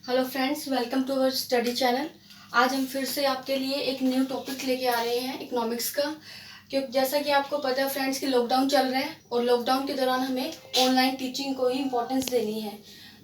Hello friends, welcome to our study channel. आज हम फिर से आपके लिए एक न्यू टॉपिक लेके आ रहे हैं इकोनॉमिक्स का। क्योंकि जैसा कि आपको पता है फ्रेंड्स कि लॉकडाउन चल रहा है और लॉकडाउन के दौरान हमें ऑनलाइन टीचिंग को ही इम्पोर्टेंस देनी है।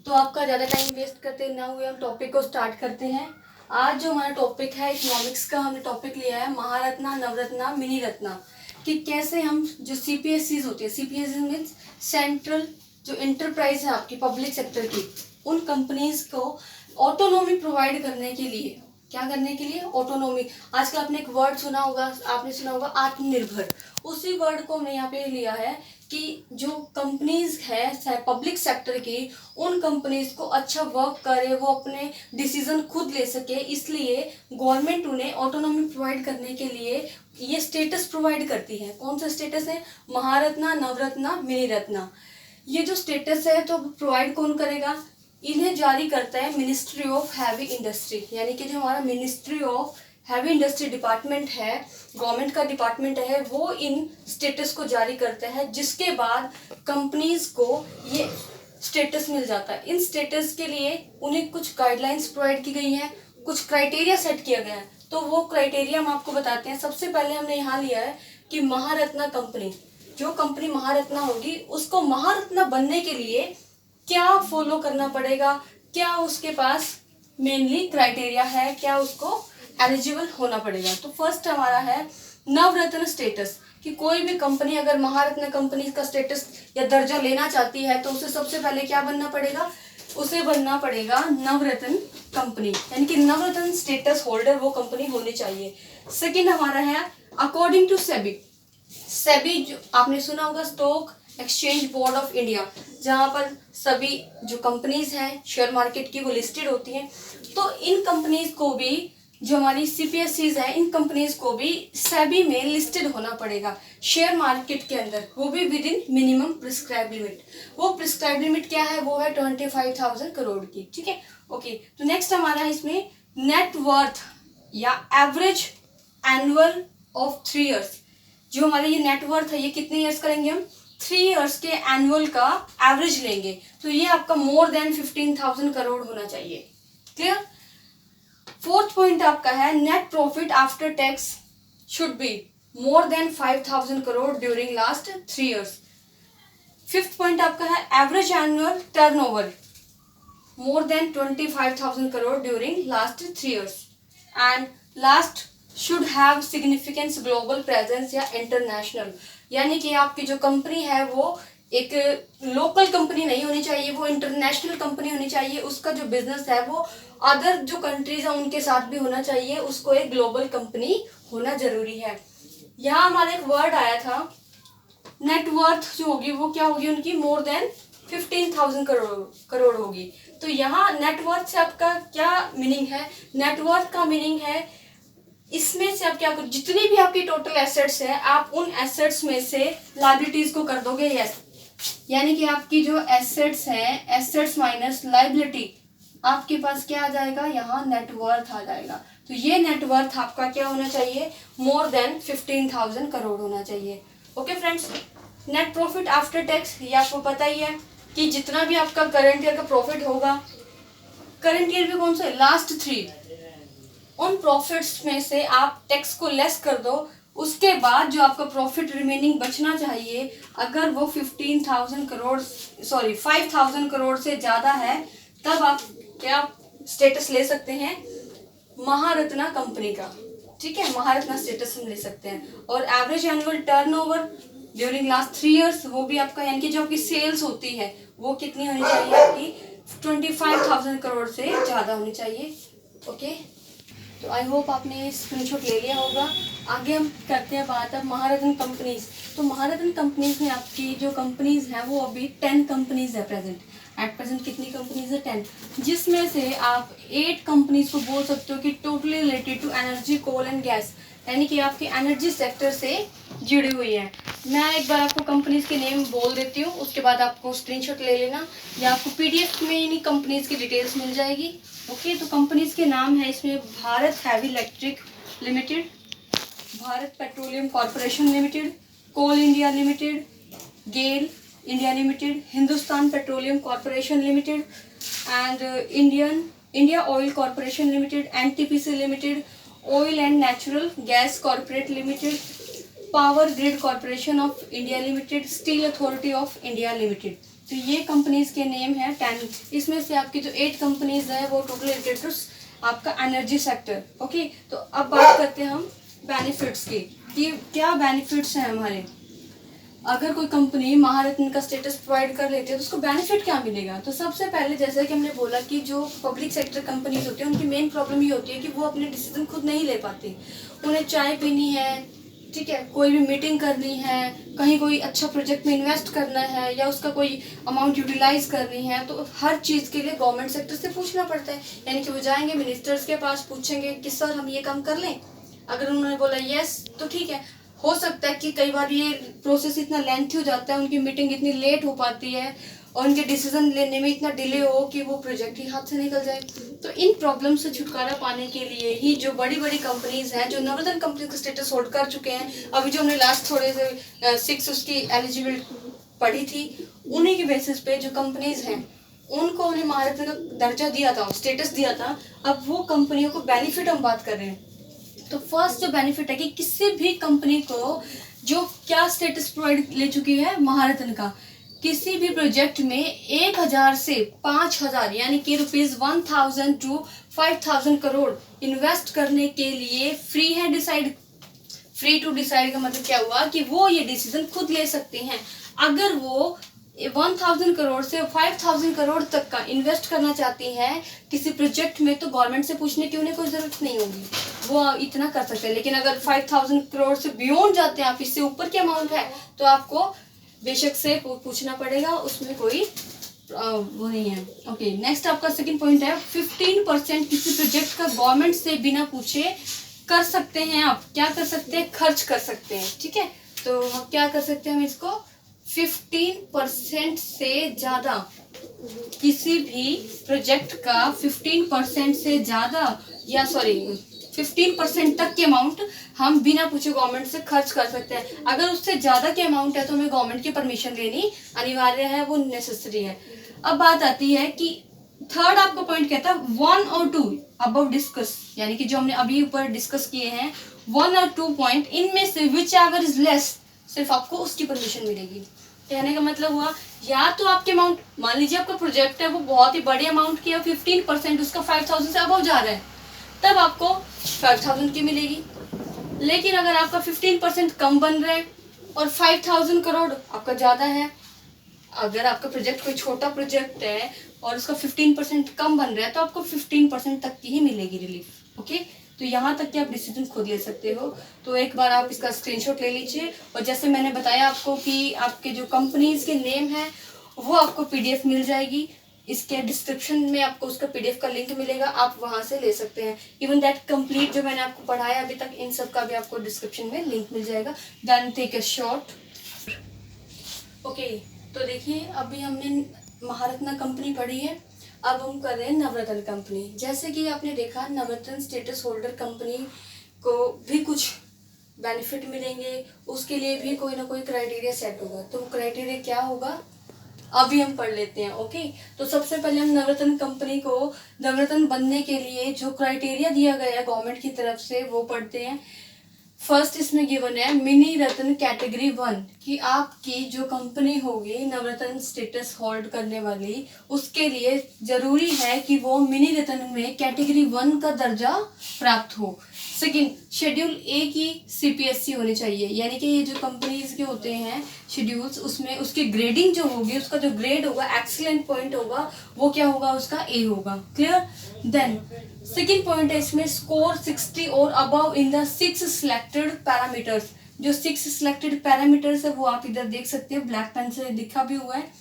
तो आपका ज़्यादा टाइम वेस्ट करते ना हुए हम टॉपिक को स्टार्ट करते हैं। आज जो हमारा टॉपिक है इकोनॉमिक्स का, हमने टॉपिक लिया है महारत्ना, नवरत्ना, मिनी रत्ना। कि कैसे हम जो CPSCs होती है, CPSC मीन्स सेंट्रल जो इंटरप्राइज है आपकी पब्लिक सेक्टर की, उन कंपनीज को ऑटोनॉमी प्रोवाइड करने के लिए, क्या करने के लिए, ऑटोनॉमी। आजकल आपने एक वर्ड सुना होगा, आपने सुना होगा आत्मनिर्भर। उसी वर्ड को हमने यहाँ पे लिया है कि जो कंपनीज है पब्लिक सेक्टर की, उन कंपनीज को अच्छा वर्क करे, वो अपने डिसीजन खुद ले सके, इसलिए गवर्नमेंट उन्हें ऑटोनॉमी प्रोवाइड करने के लिए ये स्टेटस प्रोवाइड करती है। कौन सा स्टेटस है? महारत्ना, नवरत्ना, मिनी रत्ना। ये जो स्टेटस है तो प्रोवाइड कौन करेगा? इन्हें जारी करता है मिनिस्ट्री ऑफ हैवी इंडस्ट्री, यानी कि जो हमारा ministry of heavy industry department है, गवर्नमेंट का डिपार्टमेंट है, वो इन स्टेटस को जारी करता है, जिसके बाद कंपनीज को ये स्टेटस मिल जाता है। इन स्टेटस के लिए उन्हें कुछ गाइडलाइंस प्रोवाइड की गई हैं, कुछ क्राइटेरिया सेट किया गया है। तो वो क्राइटेरिया हम आपको बताते हैं। सबसे पहले हमने यहाँ लिया है कि महारत्ना कंपनी, जो कंपनी महारत्ना होगी उसको महारत्ना बनने के लिए क्या फॉलो करना पड़ेगा, क्या उसके पास मेनली क्राइटेरिया है, क्या उसको एलिजिबल होना पड़ेगा। तो फर्स्ट हमारा है नवरत्न स्टेटस, कि कोई भी कंपनी अगर महारत्न कंपनी का स्टेटस या दर्जा लेना चाहती है तो उसे सबसे पहले क्या बनना पड़ेगा? उसे बनना पड़ेगा नवरत्न कंपनी, यानी कि नवरत्न स्टेटस होल्डर वो कंपनी होनी चाहिए। सेकंड हमारा है अकॉर्डिंग टू सेबी। सेबी जो आपने सुना होगा, stock exchange board of India, जहाँ पर सभी जो कंपनीज हैं शेयर मार्केट की वो लिस्टेड होती हैं। तो इन कंपनीज को भी, जो हमारी CPSCs हैं, इन कंपनीज को भी सेबी में लिस्टेड होना पड़ेगा शेयर मार्केट के अंदर, वो भी with in minimum prescribe limit. वो प्रिस्क्राइब लिमिट क्या है? वो है 25,000 करोड़ की। ठीक है, ओके। तो नेक्स्ट हमारा है इसमें नेट वर्थ या एवरेज एनुअल ऑफ 3 ईयर्स। जो हमारे ये नेटवर्थ है ये कितने ईयर्स करेंगे हम? 3 ईयर्स के एनुअल का एवरेज लेंगे, तो ये आपका मोर देन 15,000 करोड़ होना चाहिए। क्लियर? फोर्थ पॉइंट आपका है net profit after tax should be more than 5,000 crore during last 3 years. Fifth point आपका है average annual turnover more than 25,000 crore during last 3 years. And last should have significance global presence या international, यानी कि आपकी जो company है वो एक लोकल कंपनी नहीं होनी चाहिए, वो इंटरनेशनल कंपनी होनी चाहिए। उसका जो बिजनेस है वो अदर जो कंट्रीज है उनके साथ भी होना चाहिए, उसको एक ग्लोबल कंपनी होना जरूरी है। यहाँ हमारा एक वर्ड आया था नेटवर्थ, जो होगी वो क्या होगी उनकी? मोर देन 15,000 करोड़ होगी। तो यहाँ नेटवर्थ से आपका क्या मीनिंग है? नेटवर्थ का मीनिंग है इसमें से आप क्या करो, जितनी भी आपकी टोटल एसेट्स है आप उन एसेट्स में से लायबिलिटीज को कर दोगे यस, यानी कि आपकी जो एसेट्स हैं, एसेट्स माइनस लायबिलिटी, आपके पास क्या आ जाएगा? यहाँ नेटवर्थ आ जाएगा। तो ये नेटवर्थ आपका क्या होना चाहिए? मोर देन 15,000 करोड़ होना चाहिए। Okay friends, net profit after tax ये आपको पता ही है कि जितना भी आपका करंट ईयर का प्रॉफिट होगा, करंट ईयर भी कौन सा है? लास्ट 3, उन प्रॉफिट्स में से आप टैक्स को लेस कर दो, उसके बाद जो आपका प्रॉफिट रिमेनिंग बचना चाहिए, अगर वो 15,000 करोड़ 5,000 करोड़ से ज़्यादा है, तब आप क्या स्टेटस ले सकते हैं? महारत्ना कंपनी का। ठीक है, महारत्ना स्टेटस हम ले सकते हैं। और average annual turnover during last 3 years, वो भी आपका, यानी कि जो आपकी सेल्स होती है वो कितनी होनी चाहिए? आपकी 25,000 करोड़ से ज़्यादा होनी चाहिए। ओके, तो आई होप आपने स्क्रीनशॉट ले लिया होगा। आगे हम करते हैं बात अब महारत्न कंपनीज। तो महारत्न कंपनीज में आपकी जो कंपनीज हैं वो अभी 10 कंपनीज है प्रेजेंट। एट प्रेजेंट कितनी कंपनीज है? 10, जिसमें से आप 8 कंपनीज को बोल सकते हो कि totally related to energy, coal and gas, यानी कि आपकी एनर्जी सेक्टर से जुड़ी हुई है। मैं एक बार आपको कंपनीज के नेम बोल देती हूँ, उसके बाद आपको स्क्रीनशॉट ले लेना, या आपको PDF में इन्हीं कंपनीज की डिटेल्स मिल जाएगी। ओके, तो कंपनीज के नाम है इसमें Bharat heavy electric limited, Bharat petroleum corporation limited, coal India limited, GAIL India limited, Hindustan petroleum corporation limited and Indian India oil corporation limited, NTPC limited, oil and natural gas corporate limited, power grid corporation of India limited, steel authority of India limited. तो ये companies के name है 10। इसमें से आपकी जो 8 companies है वो टोटल रिलेटेड टू आपका एनर्जी सेक्टर। ओके, तो अब बात करते हैं हम बेनिफिट्स की कि क्या बेनिफिट्स हैं हमारे। अगर कोई कंपनी महारत्न का स्टेटस प्रोवाइड कर लेती है तो उसको बेनिफिट क्या मिलेगा। तो सबसे पहले जैसे कि हमने बोला कि जो पब्लिक सेक्टर कंपनीज होती है उनकी मेन प्रॉब्लम ये होती है कि वो अपने डिसीजन खुद नहीं ले पाती। उन्हें चाय पीनी है, ठीक है, कोई भी मीटिंग करनी है, कहीं कोई अच्छा प्रोजेक्ट में इन्वेस्ट करना है या उसका कोई अमाउंट यूटिलाइज करनी है, तो हर चीज़ के लिए गवर्नमेंट सेक्टर से पूछना पड़ता है। यानी कि वो जाएंगे मिनिस्टर्स के पास, पूछेंगे कि सर हम ये काम कर लें। अगर उन्होंने बोला यस तो ठीक है। हो सकता है कि कई बार ये प्रोसेस इतना लेंथी हो जाता है, उनकी मीटिंग इतनी लेट हो पाती है और उनके डिसीजन लेने में इतना डिले हो कि वो प्रोजेक्ट ही हाथ से निकल जाए। तो इन प्रॉब्लम से छुटकारा पाने के लिए ही जो बड़ी बड़ी कंपनीज हैं, जो नवरत्न कंपनी का स्टेटस होल्ड कर चुके हैं, अभी जो हमने लास्ट थोड़े से 6 उसकी एलिजिबल पढ़ी थी, उन्हीं के बेसिस पे जो कंपनीज हैं उनको उन्हें महारत्न का दर्जा दिया था, स्टेटस दिया था। अब वो कंपनियों को बेनिफिट हम बात कर रहे हैं। तो फर्स्ट जो बेनिफिट है कि किसी भी कंपनी को जो क्या स्टेटस प्रोवाइड ले चुकी है महारत्न का, किसी भी प्रोजेक्ट में 1000 से 5000 यानी कि ₹1000 to 5000 करोड़ इन्वेस्ट करने के लिए फ्री है डिसाइड। फ्री टू डिसाइड का मतलब क्या हुआ कि वो ये डिसीजन खुद ले सकते हैं। अगर वो 1000 करोड़ से 5000 करोड़ तक का इन्वेस्ट करना चाहती हैं किसी प्रोजेक्ट में, तो गवर्नमेंट से पूछने की उन्हें कोई ज़रूरत नहीं होगी, वो इतना कर सकते हैं। लेकिन अगर 5000 करोड़ से बियॉन्ड जाते हैं आप, इससे ऊपर की अमाउंट है, तो आपको बेशक से पूछना पड़ेगा, उसमें कोई वो नहीं है। ओके, नेक्स्ट आपका सेकंड पॉइंट है 15% किसी प्रोजेक्ट का गवर्नमेंट से बिना पूछे कर सकते हैं। आप क्या कर सकते हैं, खर्च कर सकते हैं। ठीक है, तो हम क्या कर सकते हैं, हम इसको 15% से ज़्यादा, किसी भी प्रोजेक्ट का 15% से ज़्यादा या 15% तक की अमाउंट हम बिना पूछे गवर्नमेंट से खर्च कर सकते हैं। अगर उससे ज़्यादा की अमाउंट है तो हमें गवर्नमेंट की परमिशन लेनी अनिवार्य है, वो नेसेसरी है। अब बात आती है कि थर्ड आपका पॉइंट कहता है 1 और 2 अबव डिस्कस, यानी कि जो हमने अभी ऊपर डिस्कस किए हैं 1 और 2 पॉइंट, इनमें से विच एवर इज लेस, सिर्फ आपको उसकी परमिशन मिलेगी। कहने का मतलब हुआ, या तो आपके अमाउंट, मान लीजिए आपका प्रोजेक्ट है वो बहुत ही बड़ी अमाउंट की है, 15% उसका 5000 से अबव जा रहा है, तब आपको 5000 की मिलेगी। लेकिन अगर आपका 15% कम बन रहा है और 5000 करोड़ आपका ज़्यादा है, अगर आपका प्रोजेक्ट कोई छोटा प्रोजेक्ट है और उसका 15% कम बन रहा है, तो आपको 15% तक की ही मिलेगी रिलीफ। ओके, तो यहाँ तक कि आप डिसीजन खुद ले सकते हो। तो एक बार आप इसका स्क्रीनशॉट ले लीजिए, और जैसे मैंने बताया आपको कि आपके जो कंपनीज के नेम हैं वो आपको PDF मिल जाएगी। इसके डिस्क्रिप्शन में आपको उसका PDF का लिंक मिलेगा, आप वहाँ से ले सकते हैं। इवन दैट कंप्लीट जो मैंने आपको पढ़ाया अभी तक, इन सब का भी आपको डिस्क्रिप्शन में लिंक मिल जाएगा। Then take a shot. Okay, तो देखिए अभी हमने महारत्न कंपनी पढ़ी है, अब हम कर रहे हैं नवरत्न कंपनी। जैसे कि आपने देखा नवरत्न स्टेटस होल्डर कंपनी को भी कुछ बेनिफिट मिलेंगे, उसके लिए भी कोई ना कोई क्राइटेरिया सेट होगा। तो वो क्राइटेरिया क्या होगा अभी हम पढ़ लेते हैं। ओके, तो सबसे पहले हम नवरत्न कंपनी को नवरत्न बनने के लिए जो क्राइटेरिया दिया गया है गवर्नमेंट की तरफ से वो पढ़ते हैं। फर्स्ट इसमें गिवन है मिनी रत्न कैटेगरी 1, कि आपकी जो कंपनी होगी नवरत्न स्टेटस होल्ड करने वाली, उसके लिए जरूरी है कि वो मिनी रत्न में कैटेगरी 1 का दर्जा प्राप्त हो। सेकंड, शेड्यूल ए की CPSC होनी चाहिए, यानी कि ये जो कंपनीज के होते हैं शेड्यूल्स, उसमें उसकी ग्रेडिंग जो होगी, उसका जो ग्रेड होगा, एक्सीलेंट पॉइंट होगा, वो क्या होगा, उसका A होगा। क्लियर। देन सेकेंड पॉइंट है इसमें स्कोर 60 और above in the 6 selected parameters. जो 6 सिलेक्टेड पैरामीटर्स है वो आप इधर देख सकते हैं, ब्लैक पेन से लिखा भी हुआ है।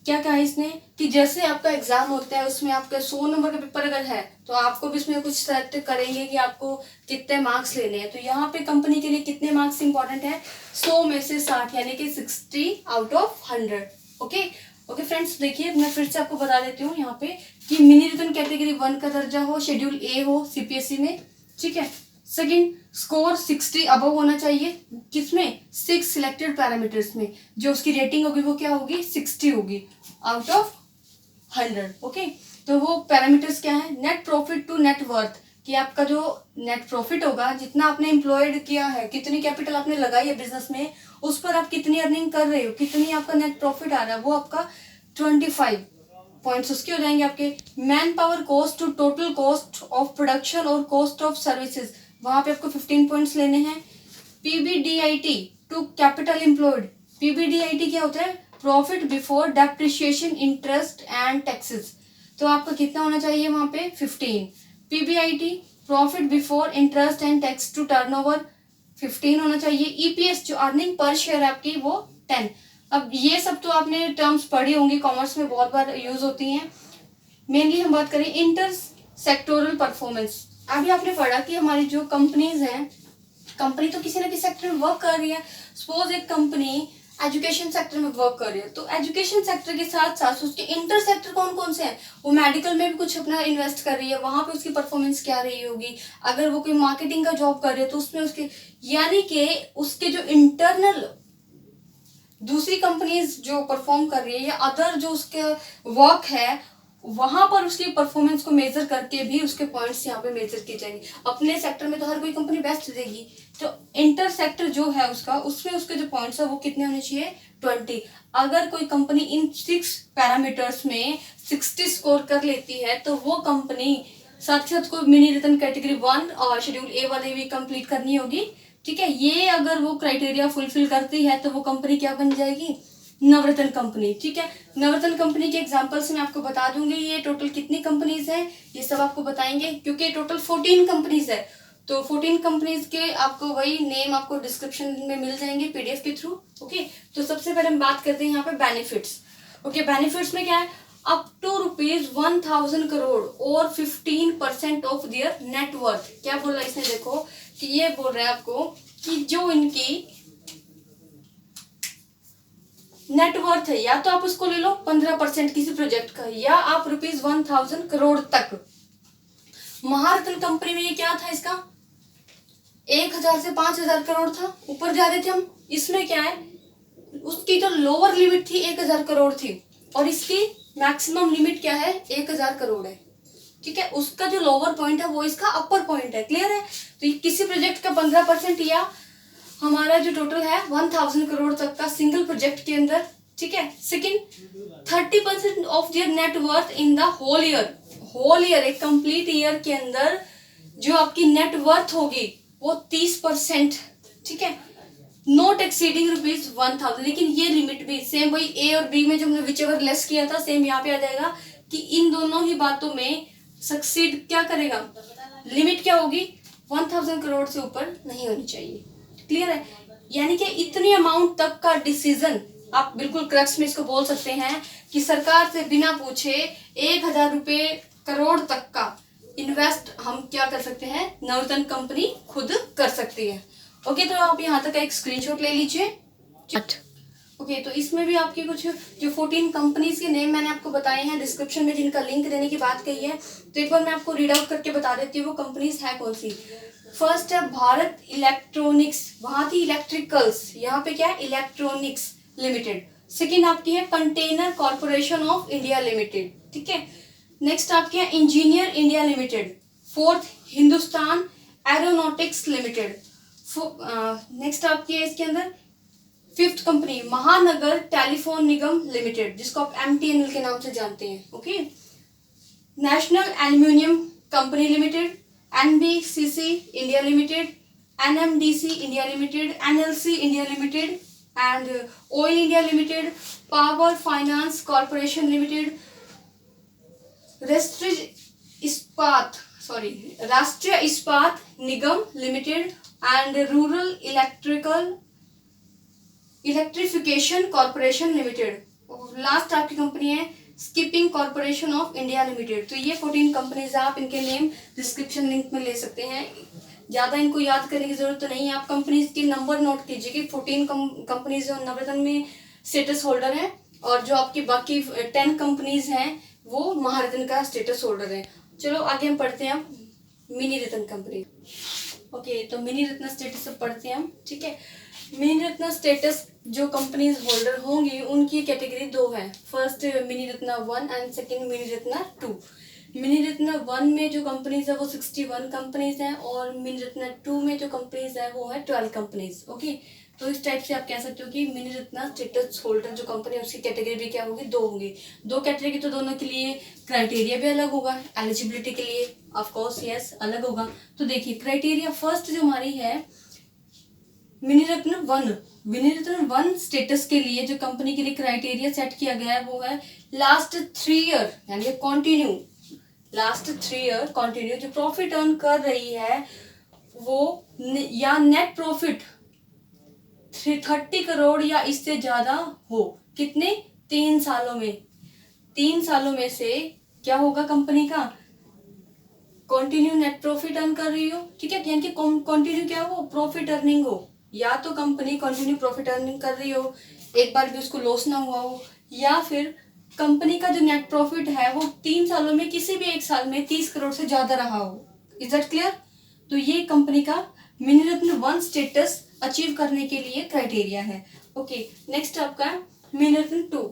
क्या कहा इसने कि जैसे आपका एग्जाम होता है उसमें आपका 100 नंबर का पेपर अगर है तो आपको भी इसमें कुछ सेलेक्ट करेंगे कि आपको कितने मार्क्स लेने हैं। तो यहाँ पे कंपनी के लिए कितने मार्क्स इंपॉर्टेंट है, 100 में से 60, यानी कि 60 आउट ऑफ 100। ओके फ्रेंड्स, देखिए मैं फिर से आपको बता देती हूँ यहाँ पे कि मिनी रत्न कैटेगरी 1 का दर्जा हो, शेड्यूल A हो CPSC में, ठीक है। सेकंड, स्कोर 60 अबव होना चाहिए, किसमें, 6 सिलेक्टेड पैरामीटर्स में, जो उसकी रेटिंग होगी वो क्या होगी, 60 होगी आउट ऑफ 100। ओके, तो वो पैरामीटर्स क्या है, net profit to net worth, कि आपका जो नेट प्रॉफिट होगा, जितना आपने एम्प्लॉयड किया है, कितनी कैपिटल आपने लगाई है बिजनेस में, उस पर आप कितनी अर्निंग कर रहे हो, कितनी आपका नेट प्रॉफिट आ रहा है, वो आपका 25 पॉइंट्स उसके हो जाएंगे आपके। Man power cost to total cost of production और कॉस्ट ऑफ सर्विसेज, वहां पे आपको 15 पॉइंट्स लेने हैं। PBDIT to capital employed, PBDIT क्या होता है, profit before depreciation interest and taxes, तो आपका कितना होना चाहिए वहां पे 15। PBIT profit before interest and tax to turnover 15 होना चाहिए। ईपीएस जो अर्निंग पर शेयर है आपकी वो 10। अब ये सब तो आपने टर्म्स पढ़ी होंगी, कॉमर्स में बहुत बार यूज होती हैं। मेनली हम बात करें इंटर सेक्टोरल परफॉर्मेंस। अभी आपने पढ़ा कि हमारी जो कंपनीज हैं, कंपनी तो किसी ना किसी सेक्टर में वर्क कर रही है। सपोज एक कंपनी एजुकेशन सेक्टर में वर्क कर रही है, तो एजुकेशन सेक्टर के साथ साथ उसके इंटर सेक्टर कौन कौन से हैं, वो मेडिकल में भी कुछ अपना इन्वेस्ट कर रही है, वहां पे उसकी परफॉर्मेंस क्या रही होगी। अगर वो कोई मार्केटिंग का जॉब कर रही है तो उसमें उसके, यानी कि उसके जो इंटरनल दूसरी कंपनीज जो परफॉर्म कर रही है या अदर जो उसके वर्क है, वहां पर उसकी परफॉर्मेंस को मेजर करके भी उसके पॉइंट्स यहाँ पे मेजर किए जाएंगे। अपने सेक्टर में तो हर कोई कंपनी बेस्ट देगी, तो इंटर सेक्टर जो है उसका, उसमें उसके जो पॉइंट्स है वो कितने होने चाहिए 20। अगर कोई कंपनी इन 6 पैरामीटर्स में 60 स्कोर कर लेती है तो वो कंपनी साथ ही साथ कोई मिनी रत्न कैटेगरी 1 और शेड्यूल ए वाले भी कंप्लीट करनी होगी, ठीक है। ये अगर वो क्राइटेरिया फुलफिल करती है तो वो कंपनी क्या बन जाएगी, नवरत्न कंपनी, ठीक है। नवरत्न कंपनी के एग्जांपल्स मैं आपको बता दूंगी। ये टोटल कितनी कंपनीज हैं ये सब आपको बताएंगे, क्योंकि टोटल 14 कंपनीज है, तो 14 कंपनीज के आपको वही नेम आपको डिस्क्रिप्शन में मिल जाएंगे पीडीएफ के थ्रू। ओके, तो सबसे पहले हम बात करते हैं यहाँ पे बेनिफिट्स। ओके, बेनिफिट्स में क्या है, अप टू ₹1000 करोड़ और 15% ऑफ दियर नेटवर्थ। क्या बोल रहा है इसने, देखो कि ये बोल रहा है आपको कि जो इनकी नेटवर्थ है, या तो आप उसको ले लो 15% किसी प्रोजेक्ट का, या आप ₹1000 करोड़ तक। महारत्न कंपनी में ये क्या था, इसका 1000 से 5000 करोड़ था, ऊपर जा रहे थे हम। इसमें क्या है, उसकी जो लोअर लिमिट थी 1000 करोड़ थी और इसकी मैक्सिमम लिमिट क्या है 1000 करोड़ है, ठीक है। उसका जो लोअर पॉइंट है वो इसका अपर पॉइंट है, क्लियर है। तो ये किसी प्रोजेक्ट का 15% या हमारा जो टोटल है 1000 करोड़ तक का सिंगल प्रोजेक्ट के अंदर, ठीक है। Second, 30% of their net worth in the whole year. Whole year, एक कंप्लीट ईयर के अंदर जो आपकी नेटवर्थ होगी वो 30%, ठीक है। Not exceeding ₹1000। लेकिन ये लिमिट भी सेम वही ए और बी में जो हमने विच एवर लेस किया था, सेम यहाँ पे आ जाएगा कि इन दोनों ही बातों में सक्सीड क्या करेगा, लिमिट क्या होगी 1000 करोड़ से ऊपर नहीं होनी चाहिए, क्लियर है। यानी कि इतनी अमाउंट तक का डिसीजन आप बिल्कुल क्रक्स में इसको बोल सकते हैं कि सरकार से बिना पूछे 1000 रुपए करोड़ तक का इन्वेस्ट हम क्या कर सकते हैं, नवरत्न कंपनी खुद कर सकती है। ओके, तो आप यहाँ तक एक स्क्रीनशॉट ले लीजिए। ओके, तो इसमें भी आपकी कुछ जो 14 कंपनीज के नेम मैंने आपको बताए हैं डिस्क्रिप्शन में, जिनका लिंक देने की बात कही है, तो एक बार मैं आपको रीड आउट करके बता देती हूँ वो कंपनीज है कौन सी। फर्स्ट है भारत इलेक्ट्रॉनिक्स, वहां थी इलेक्ट्रिकल्स, यहाँ पे क्या है इलेक्ट्रॉनिक्स लिमिटेड। सेकेंड आपकी है container corporation of India limited, ठीक है। नेक्स्ट आपकी है engineer India limited. Fourth Hindustan aeronautics limited. Next आपकी है इसके अंदर fifth company Mahanagar telephone Nigam limited, जिसको आप एमटीएनएल के नाम से जानते हैं। Okay, national aluminium company limited, NBCC India limited, NMDC India limited, NLC India limited and oil India limited, power finance corporation limited, Rashtriya Ispat Nigam limited and rural electrification corporation limited. और last आपकी company है skipping corporation of India limited. तो ये 14 companies आप इनके name description link में ले सकते हैं। ज़्यादा इनको याद करने की जरूरत तो नहीं है, आप कंपनीज के नंबर नोट कीजिए कि 14 कंपनीज जो नवरत्न में स्टेटस होल्डर हैं और जो आपकी बाकी 10 कंपनीज हैं वो महारत्न का स्टेटस होल्डर है। चलो आगे हम पढ़ते हैं मिनी रत्न कंपनी। ओके, तो मिनी रत्न स्टेटस सब पढ़ते हैं हम, ठीक है। मिनी रत्न स्टेटस जो कंपनीज होल्डर होंगी उनकी कैटेगरी दो है। First mini Ratna 1 and second mini Ratna 2। Mini Ratna 1 में जो कंपनीज है वो 61 कंपनीज हैं और मिनी रत्न 2 में जो कंपनीज है वो है 12 कंपनीज। ओके, तो इस टाइप से आप कह सकते हो कि मिनी रत्न स्टेटस होल्डर जो कंपनी है उसकी कैटेगरी भी क्या होगी, दो होंगी। दो कैटेगरी तो दोनों के लिए क्राइटेरिया भी अलग होगा, एलिजिबिलिटी के लिए ऑफ कोर्स यस अलग होगा। तो देखिए क्राइटेरिया फर्स्ट जो हमारी है mini Ratna 1। Mini Ratna 1 status के लिए जो कंपनी के लिए क्राइटेरिया सेट किया गया है वो है लास्ट 3 ईयर यानी कंटिन्यू, लास्ट 3 ईयर कंटिन्यू जो प्रॉफिट अर्न कर रही है वो या नेट प्रॉफिट 30 करोड़ या इससे ज्यादा हो। कितने? 3 सालों में। 3 सालों में से क्या होगा कंपनी का, कंटिन्यू नेट प्रॉफिट अर्न कर रही हो, ठीक है, यानी कि कंटिन्यू क्या हो, प्रॉफिट अर्निंग हो। या तो कंपनी कंटिन्यू प्रॉफिट अर्निंग कर रही हो, एक बार भी उसको लॉस ना हुआ हो, या फिर कंपनी का जो नेट प्रॉफिट है वो 3 सालों में किसी भी एक साल में 30 करोड़ से ज्यादा रहा हो। Is that clear? तो ये कंपनी का मिनी रत्न 1 स्टेटस अचीव करने के लिए क्राइटेरिया है। ओके, नेक्स्ट आपका mini Ratna 2।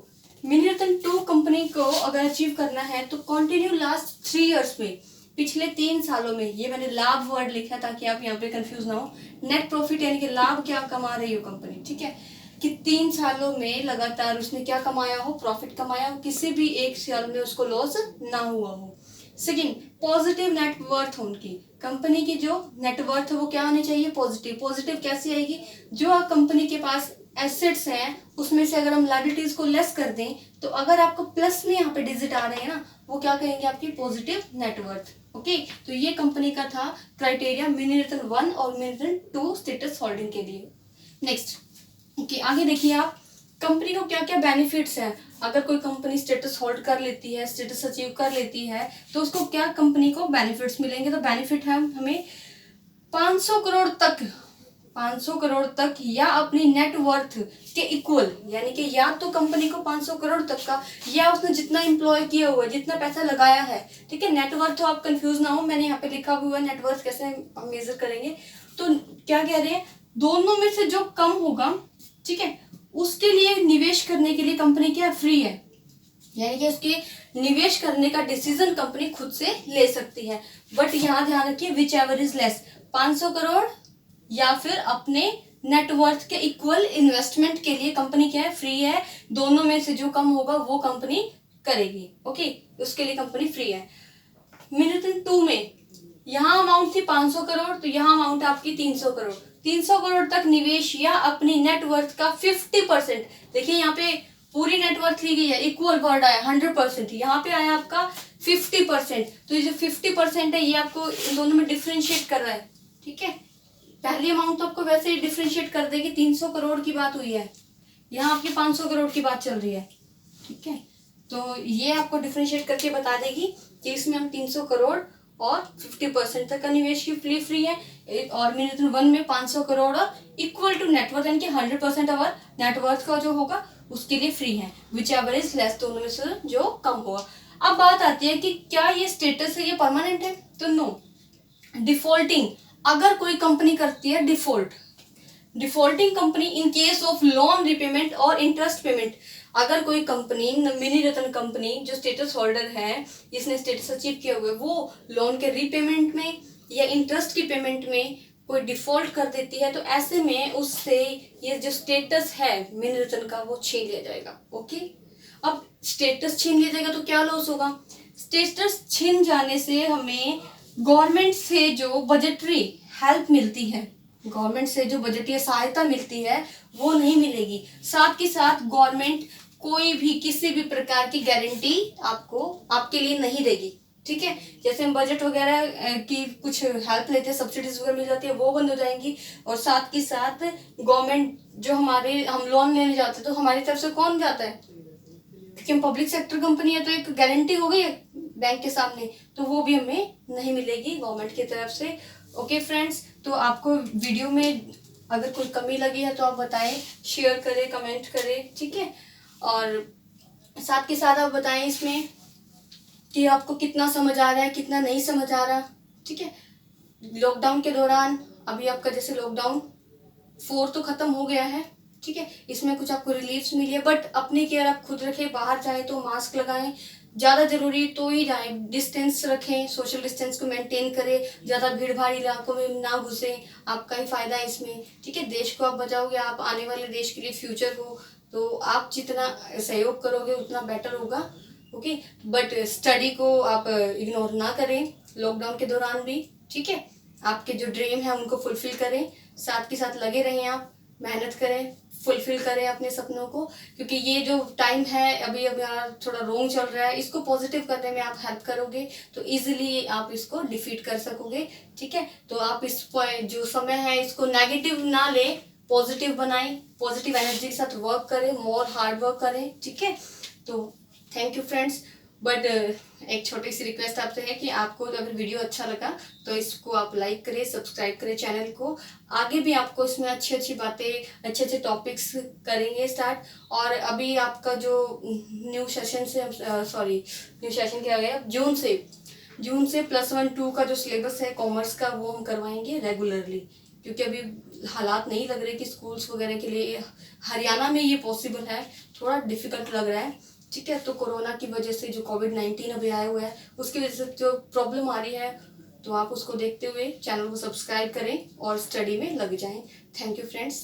Mini Ratna 2 company को अगर अचीव करना है तो कंटिन्यू लास्ट 3 इयर्स में, पिछले 3 सालों में, ये मैंने लाभ वर्ड लिखा ताकि आप यहाँ पे कंफ्यूज ना हो। नेट प्रॉफिट यानी कि लाभ क्या कमा रही हो कंपनी, ठीक है, कि 3 सालों में लगातार उसने क्या कमाया हो, प्रॉफिट कमाया हो, किसी भी एक साल में उसको लॉस ना हुआ हो। सेकेंड, पॉजिटिव नेटवर्थ हो उनकी, कंपनी की जो नेटवर्थ है वो क्या आनी चाहिए, पॉजिटिव। पॉजिटिव कैसी आएगी, जो कंपनी के पास एसेट्स हैं उसमें से अगर हम लायबिलिटीज को लेस कर दें तो अगर आपको प्लस में यहाँ पे डिजिट आ रहे हैं ना, वो क्या कहेंगे, आपकी पॉजिटिव नेटवर्थ। ओके, तो ये कंपनी का था क्राइटेरिया मिनी रत्न 1 और मिनी रत्न 2 स्टेटस होल्डिंग के लिए। नेक्स्ट, ओके, आगे देखिए आप कंपनी को क्या क्या बेनिफिट्स हैं। अगर कोई कंपनी स्टेटस होल्ड कर लेती है, स्टेटस अचीव कर लेती है तो उसको क्या कंपनी को बेनिफिट्स मिलेंगे। तो बेनिफिट है हमें 500 करोड़ तक, 500 करोड़ तक या अपनी नेटवर्थ के इक्वल, यानी कि या तो कंपनी को 500 करोड़ तक का, या उसने जितना एम्प्लॉय किया हुआ है, जितना पैसा लगाया है, ठीक है। नेटवर्थ तो आप कंफ्यूज ना हो, मैंने यहाँ पे लिखा हुआ है नेटवर्थ कैसे मेजर करेंगे। तो क्या कह रहे हैं, दोनों में से जो कम होगा, ठीक है, उसके लिए निवेश करने के लिए कंपनी क्या फ्री है, यानी कि उसके निवेश करने का डिसीजन कंपनी खुद से ले सकती है। बट यहाँ ध्यान रखिए which ever is less, 500 crore या फिर अपने नेटवर्थ के इक्वल इन्वेस्टमेंट के लिए कंपनी क्या है, फ्री है। दोनों में से जो कम होगा वो कंपनी करेगी। ओके, उसके लिए कंपनी फ्री है। मिनी रत्न 2 में यहाँ अमाउंट थी 500 करोड़, तो यहाँ अमाउंट आपकी 300 करोड़। 300 करोड़ तक निवेश या अपनी नेटवर्थ का 50%, देखिए यहाँ पे पूरी नेटवर्थ ली गई है, इक्वल वर्ड आया 100%, यहाँ पे आया आपका 50%। तो ये जो 50% है ये आपको इन दोनों में डिफ्रेंशिएट कर रहा है, ठीक है। पहली अमाउंट तो आपको वैसे ही डिफ्रेंशिएट कर देगी, 300 करोड़ की बात हुई है, यहाँ आपकी 500 करोड़ की बात चल रही है, ठीक है। तो ये आपको डिफ्रेंशिएट करके बता देगी कि इसमें हम 300 करोड़ और 50% तक का निवेश की फ्री है, और मिनी रत्न 1 में 500 करोड़ और इक्वल टू नेटवर्थ यानी कि 100% अवर नेटवर्थ का जो होगा उसके लिए फ्री है। विच एवर इज लेस, दोनों में से जो कम होगा। अब बात आती है कि क्या ये स्टेटस है, ये परमानेंट है, तो नो। डिफॉल्टिंग, अगर कोई कंपनी करती है default, defaulting company in case of loan repayment और इंटरेस्ट पेमेंट, अगर कोई कंपनी मिनी रत्न कंपनी जो स्टेटस होल्डर है, इसने स्टेटस अचीव किया हुआ है, वो लोन के रीपेमेंट में या इंटरेस्ट की पेमेंट में कोई डिफॉल्ट कर देती है, तो ऐसे में उससे ये जो स्टेटस है मिनी रत्न का वो छीन लिया जाएगा। ओके, अब स्टेटस छीन लिया जाएगा तो क्या लॉस होगा, स्टेटस छीन जाने से हमें गवर्नमेंट से जो बजटरी हेल्प मिलती है, गवर्नमेंट से जो बजटीय सहायता मिलती है वो नहीं मिलेगी। साथ के साथ गवर्नमेंट कोई भी किसी भी प्रकार की गारंटी आपको आपके लिए नहीं देगी, ठीक है। जैसे हम बजट वगैरह की कुछ हेल्प लेते हैं, सब्सिडीज वगैरह मिल जाती है, वो बंद हो जाएंगी। और साथ के साथ गवर्नमेंट जो हम लोन लेने जाते हैं तो हमारी तरफ से कौन जाता है, क्योंकि हम पब्लिक सेक्टर कंपनी है तो एक गारंटी हो गई है बैंक के सामने, तो वो भी हमें नहीं मिलेगी गवर्नमेंट की तरफ से। ओके फ्रेंड्स, तो आपको वीडियो में अगर कोई कमी लगी है तो आप बताएं, शेयर करें, कमेंट करें, ठीक है। और साथ के साथ आप बताएं इसमें कि आपको कितना समझ आ रहा है, कितना नहीं समझ आ रहा, ठीक है। लॉकडाउन के दौरान अभी आपका जैसे लॉकडाउन 4 तो ख़त्म हो गया है, ठीक है। इसमें कुछ आपको रिलीफ्स मिली है, बट अपनी केयर आप खुद रखें। बाहर जाएँ तो मास्क लगाएं, ज़्यादा ज़रूरी तो ही जाएं, डिस्टेंस रखें, सोशल डिस्टेंस को मेंटेन करें, ज़्यादा भीड़ भाड़ इलाकों में ना घुसें, आपका ही फ़ायदा है इसमें, ठीक है। देश को आप बचाओगे, आप आने वाले देश के लिए फ्यूचर हो, तो आप जितना सहयोग करोगे उतना बेटर होगा, ओके। बट स्टडी को आप इग्नोर ना करें लॉकडाउन के दौरान भी, ठीक है। आपके जो ड्रीम है उनको फुलफिल करें, साथ के साथ लगे रहें, आप मेहनत करें, फुलफिल करें अपने सपनों को, क्योंकि ये जो टाइम है अभी अभी थोड़ा रोंग चल रहा है, इसको पॉजिटिव करने में आप हेल्प करोगे तो इजीली आप इसको डिफीट कर सकोगे, ठीक है। तो आप इस जो समय है इसको नेगेटिव ना ले, पॉजिटिव बनाएं, पॉजिटिव एनर्जी के साथ वर्क करें, मोर हार्ड वर्क करें, ठीक है। तो थैंक यू फ्रेंड्स। बट एक छोटी सी रिक्वेस्ट आपसे है कि आपको अगर वीडियो अच्छा लगा तो इसको आप लाइक करें, सब्सक्राइब करें चैनल को। आगे भी आपको इसमें अच्छी अच्छी बातें, अच्छे अच्छे टॉपिक्स करेंगे स्टार्ट। और अभी आपका जो न्यू सेशन से न्यू सेशन क्या गया, जून से +1 2 का जो सिलेबस है कॉमर्स का वो हम करवाएंगे रेगुलरली, क्योंकि अभी हालात नहीं लग रहे कि स्कूल्स वगैरह के लिए हरियाणा में ये पॉसिबल है, थोड़ा डिफिकल्ट लग रहा है, ठीक है। तो कोरोना की वजह से जो कोविड-19 अभी आया हुआ है उसकी वजह से जो प्रॉब्लम आ रही है, तो आप उसको देखते हुए चैनल को सब्सक्राइब करें और स्टडी में लग जाएं। Thank you friends.